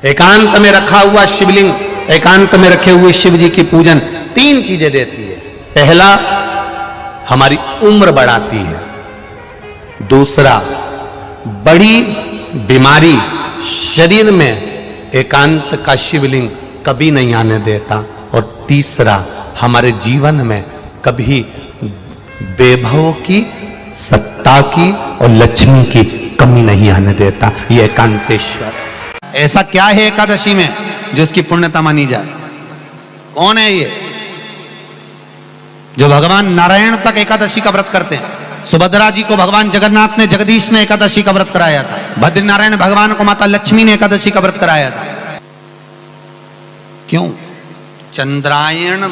एकांत में रखा हुआ शिवलिंग, एकांत में रखे हुए शिव जी की पूजन 3 चीजें देती है। पहला, हमारी उम्र बढ़ाती है। दूसरा, बड़ी बीमारी शरीर में एकांत का शिवलिंग कभी नहीं आने देता। और तीसरा, हमारे जीवन में कभी वैभव की, सत्ता की और लक्ष्मी की कमी नहीं आने देता। ये एकांतेश्वर। ऐसा क्या है एकादशी में जो इसकी पुण्यता मानी जाए? कौन है ये? जो भगवान नारायण तक एकादशी का व्रत करते हैं। सुभद्रा जी को भगवान जगन्नाथ ने, जगदीश ने एकादशी का व्रत कराया था। बद्रीनारायण भगवान को माता लक्ष्मी ने एकादशी का व्रत कराया था। क्यों? चंद्रायण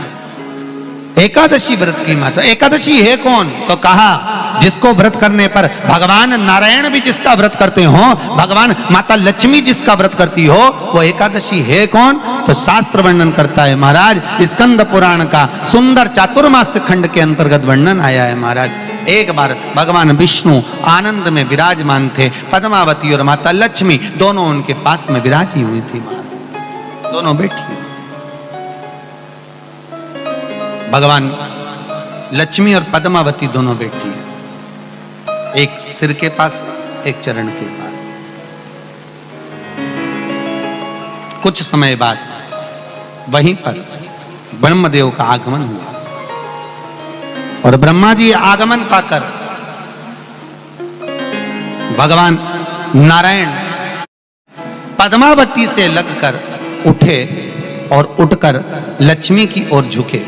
एकादशी व्रत की माता। एकादशी है कौन? तो कहा जिसको व्रत करने पर भगवान नारायण भी जिसका व्रत करते हो, भगवान माता लक्ष्मी जिसका व्रत करती हो, वो एकादशी है कौन? तो शास्त्र वर्णन करता है महाराज। स्कंद पुराण का सुंदर चातुर्मास्य खंड के अंतर्गत वर्णन आया है महाराज। एक बार भगवान विष्णु आनंद में विराजमान थे। पद्मावती और माता लक्ष्मी दोनों उनके पास में विराजी हुई थी। दोनों बैठी। भगवान लक्ष्मी और पद्मावती दोनों बैठी है, एक सिर के पास, एक चरण के पास। कुछ समय बाद वहीं पर ब्रह्मदेव का आगमन हुआ और ब्रह्मा जी आगमन पाकर भगवान नारायण पद्मावती से लगकर उठे और उठकर लक्ष्मी की ओर झुके।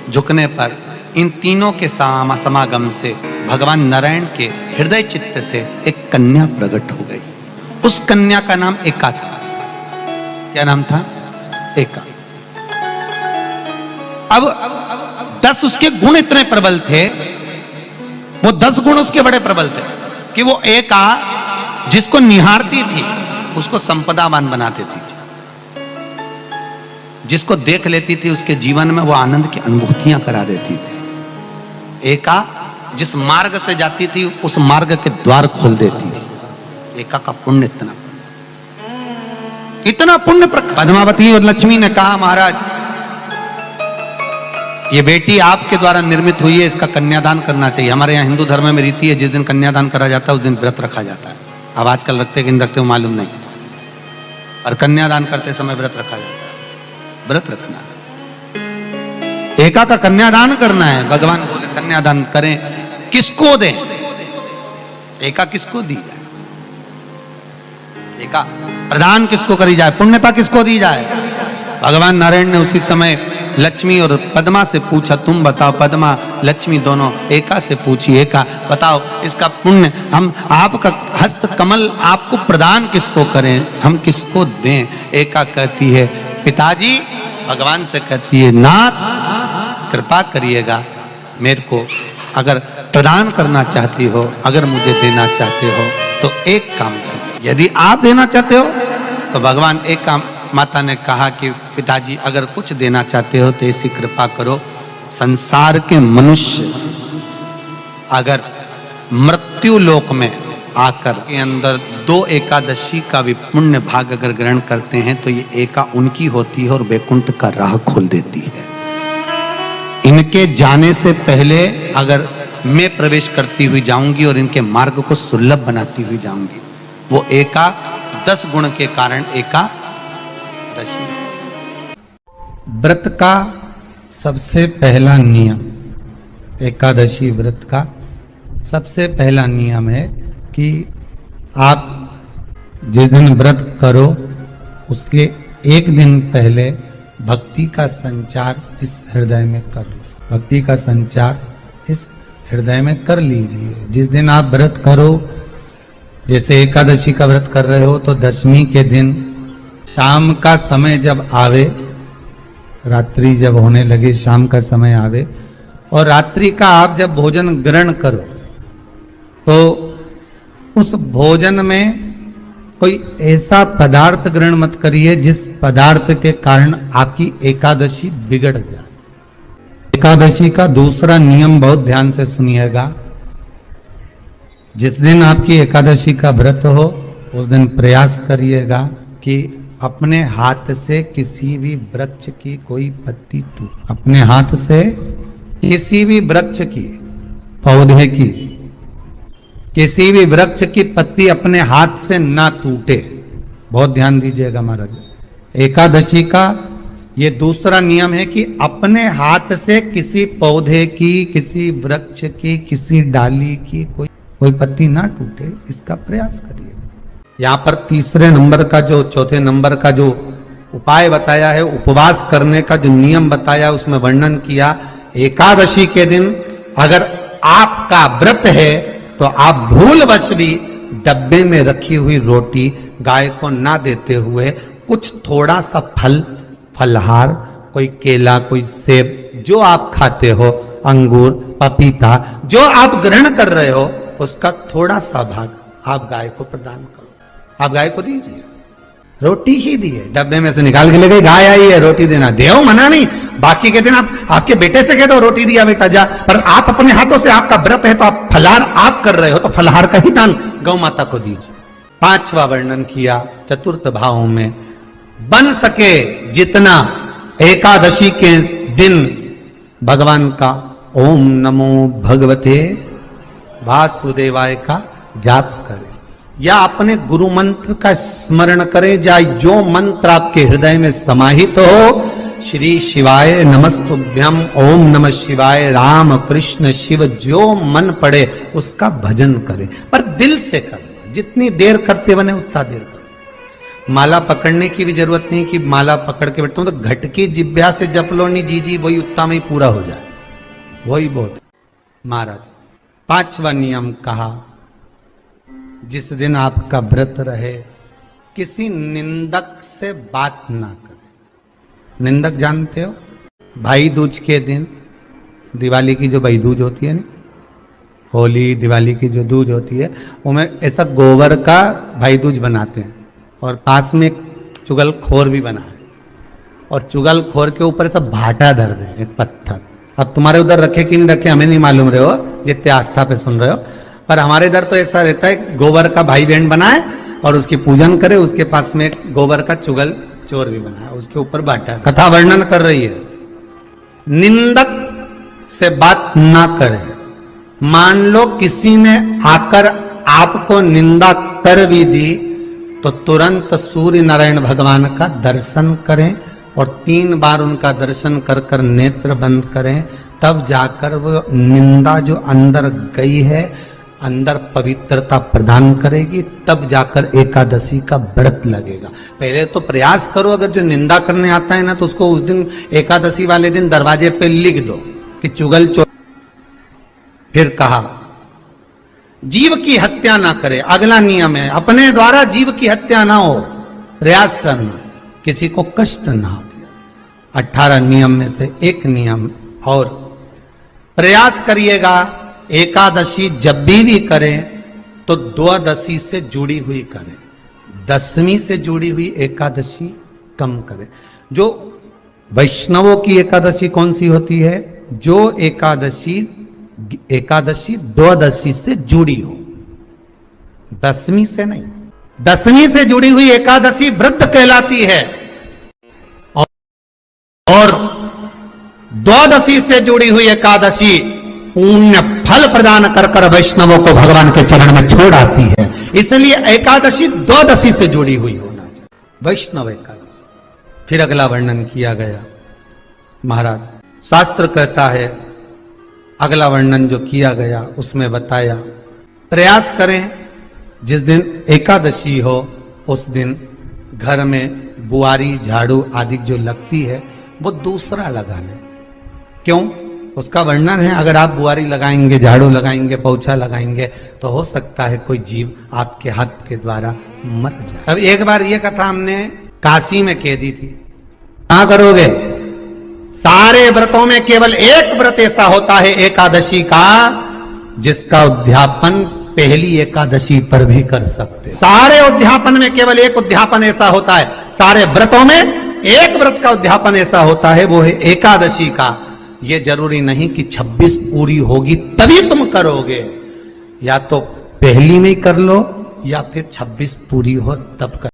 झुकने पर इन तीनों के समागम से भगवान नारायण के हृदय चित्त से एक कन्या प्रकट हो गई। उस कन्या का नाम एका था। क्या नाम था? एका। अब 10 उसके गुण इतने प्रबल थे, वो 10 गुण उसके बड़े प्रबल थे कि वो एका जिसको निहारती थी उसको संपदावान बना देती थी। जिसको देख लेती थी उसके जीवन में वो आनंद की अनुभूतियां करा देती थी। एका जिस मार्ग से जाती थी उस मार्ग के द्वार खोल देती थी। एका का पुण्य इतना पुण्य। पद्मावती और लक्ष्मी ने कहा महाराज ये बेटी आपके द्वारा निर्मित हुई है, इसका कन्यादान करना चाहिए। हमारे यहाँ हिंदू धर्म में रीति है जिस दिन कन्यादान करा जाता है उस दिन व्रत रखा जाता है। अब आजकल रखते कि नहीं रखते मालूम नहीं, और कन्यादान करते समय व्रत रखा जाता है। व्रत रखना, एका का कन्यादान करना है। भगवान बोले कन्यादान करें, किसको दें? एका किसको दी जाए? एका प्रदान किसको करी जाए? पुण्यता किसको दी जाए? भगवान नारायण ने उसी समय लक्ष्मी और पद्मा से पूछा, तुम बताओ। पद्मा लक्ष्मी दोनों एका से पूछी, एका बताओ इसका पुण्य हम आपका हस्त कमल आपको प्रदान किसको करें, हम किसको दें? एका कहती है पिताजी, भगवान से कहती है नाथ कृपा करिएगा, मेरे को अगर प्रदान करना चाहती हो, अगर मुझे देना चाहते हो तो एक काम करो। यदि आप देना चाहते हो तो भगवान एक काम, माता ने कहा कि पिताजी अगर कुछ देना चाहते हो तो ऐसी कृपा करो, संसार के मनुष्य अगर मृत्यु लोक में आकर के अंदर 2 एकादशी का भी पुण्य भाग अगर ग्रहण करते हैं तो ये एका उनकी होती है और वैकुंठ का राह खोल देती है। इनके जाने से पहले अगर मैं प्रवेश करती हुई जाऊंगी और इनके मार्ग को सुलभ बनाती हुई जाऊंगी। वो एका 10 गुण के कारण एकादशी। व्रत का सबसे पहला नियम, एकादशी व्रत का सबसे पहला नियम है कि आप जिस दिन व्रत करो उसके एक दिन पहले भक्ति का संचार इस हृदय में करो। भक्ति का संचार इस हृदय में कर लीजिए। जिस दिन आप व्रत करो, जैसे एकादशी का व्रत कर रहे हो तो दशमी के दिन शाम का समय जब आवे, रात्रि जब होने लगे, शाम का समय आवे और रात्रि का आप जब भोजन ग्रहण करो तो उस भोजन में कोई ऐसा पदार्थ ग्रहण मत करिए जिस पदार्थ के कारण आपकी एकादशी बिगड़ जाए। एकादशी का दूसरा नियम बहुत ध्यान से सुनिएगा। जिस दिन आपकी एकादशी का व्रत हो उस दिन प्रयास करिएगा कि अपने हाथ से किसी भी वृक्ष की कोई पत्ती टूट, अपने हाथ से किसी भी वृक्ष की, पौधे की, किसी भी वृक्ष की पत्ती अपने हाथ से ना टूटे। बहुत ध्यान दीजिएगा महाराज। एकादशी का ये दूसरा नियम है कि अपने हाथ से किसी पौधे की, किसी वृक्ष की, किसी डाली की कोई पत्ती ना टूटे, इसका प्रयास करिए। यहाँ पर तीसरे नंबर का जो, चौथे नंबर का जो उपाय बताया है, उपवास करने का जो नियम बताया, उसमें वर्णन किया, एकादशी के दिन अगर आपका व्रत है तो आप भूलवश भी डब्बे में रखी हुई रोटी गाय को ना देते हुए कुछ थोड़ा सा फलहार, कोई केला, कोई सेब, जो आप खाते हो, अंगूर, पपीता, जो आप ग्रहण कर रहे हो, उसका थोड़ा सा भाग आप गाय को प्रदान करो। आप गाय को दीजिए। रोटी ही दिए, डब्बे में से निकाल के ले गई, गाय आई है, रोटी देना, देव मना नहीं। बाकी के दिन आप आपके बेटे से कह दो रोटी दिया बेटा जा, पर आप अपने हाथों से, आपका व्रत है तो आप फलाहार आप कर रहे हो तो फलाहार का ही दान गौ माता को दीजिए। पांचवा वर्णन किया चतुर्थ भाव में, बन सके जितना एकादशी के दिन भगवान का ओम नमो भगवते वासुदेवाय का जाप करे, या अपने गुरु मंत्र का स्मरण करे, या जो मंत्र आपके हृदय में समाहित हो, श्री शिवाय नमस्तुभ्यम, ओम नमः शिवाय, राम कृष्ण शिव, जो मन पड़े उसका भजन करे, पर दिल से करे। जितनी देर करते बने उतना देर करो। माला पकड़ने की भी जरूरत नहीं कि माला पकड़ के बैठता हूं तो घटकी जिब्या से जप लो, नहीं जी वही उतना में ही पूरा हो जाए, वही बहुत। महाराज पांचवा नियम कहा, जिस दिन आपका व्रत रहे किसी निंदक से बात ना करें। निंदक जानते हो, भाई दूज के दिन, दिवाली की जो भाई दूज होती है ना, होली दिवाली की जो दूज होती है, उनमें ऐसा गोबर का भाई दूज बनाते हैं और पास में एक चुगलखोर भी बना है, और चुगलखोर के ऊपर ऐसा भाटा धर दे, एक पत्थर। अब तुम्हारे उधर रखे कि नहीं रखे हमें नहीं मालूम रहे हो, जितने आस्था पे सुन रहे हो, पर हमारे इधर तो ऐसा रहता है, गोबर का भाई बहन बनाए और उसकी पूजन करे, उसके पास में गोबर का चुगल चोर भी बनाया, उसके ऊपर बांटा। कथा वर्णन कर रही है, निंदक से बात ना करें। मान लो किसी ने आकर आपको निंदा कर भी दी तो तुरंत सूर्य नारायण भगवान का दर्शन करें और 3 बार उनका दर्शन कर कर नेत्र बंद करें, तब जाकर वो निंदा जो अंदर गई है, अंदर पवित्रता प्रदान करेगी, तब जाकर एकादशी का व्रत लगेगा। पहले तो प्रयास करो, अगर जो निंदा करने आता है ना तो उसको उस दिन एकादशी वाले दिन दरवाजे पे लिख दो कि चुगल चोर। फिर कहा जीव की हत्या ना करे, अगला नियम है, अपने द्वारा जीव की हत्या ना हो, प्रयास करना, किसी को कष्ट ना हो। 18 नियम में से एक नियम और, प्रयास करिएगा एकादशी जब भी करें तो द्वादशी से जुड़ी हुई करें, दशमी से जुड़ी हुई एकादशी कम करें। जो वैष्णवों की एकादशी कौन सी होती है? जो एकादशी द्वादशी से जुड़ी हो, दशमी से नहीं। दशमी से जुड़ी हुई एकादशी व्रत कहलाती है और द्वादशी से जुड़ी हुई एकादशी पुण्य फल प्रदान कर कर वैष्णवों को भगवान के चरण में छोड़ आती है। इसलिए एकादशी द्वादशी से जुड़ी हुई होना चाहिए, वैष्णव एकादशी। फिर अगला वर्णन किया गया, महाराज शास्त्र कहता है, अगला वर्णन जो किया गया उसमें बताया, प्रयास करें जिस दिन एकादशी हो उस दिन घर में बुआरी झाड़ू आदि जो लगती है वो दूसरा लगा लें। क्यों? उसका वर्णन है, अगर आप बुआरी लगाएंगे, झाड़ू लगाएंगे, पोछा लगाएंगे तो हो सकता है कोई जीव आपके हाथ के द्वारा मर जाए। अब एक बार ये कथा हमने काशी में कह दी थी, क्या करोगे? सारे व्रतों में केवल एक व्रत ऐसा होता है एकादशी का जिसका उद्यापन पहली एकादशी पर भी कर सकते। सारे उद्यापन में केवल एक उद्यापन ऐसा होता है, सारे व्रतों में एक व्रत का उद्यापन ऐसा होता है, वो है एकादशी का। ये जरूरी नहीं कि 26 पूरी होगी तभी तुम करोगे, या तो पहली में कर लो या फिर 26 पूरी हो तब कर।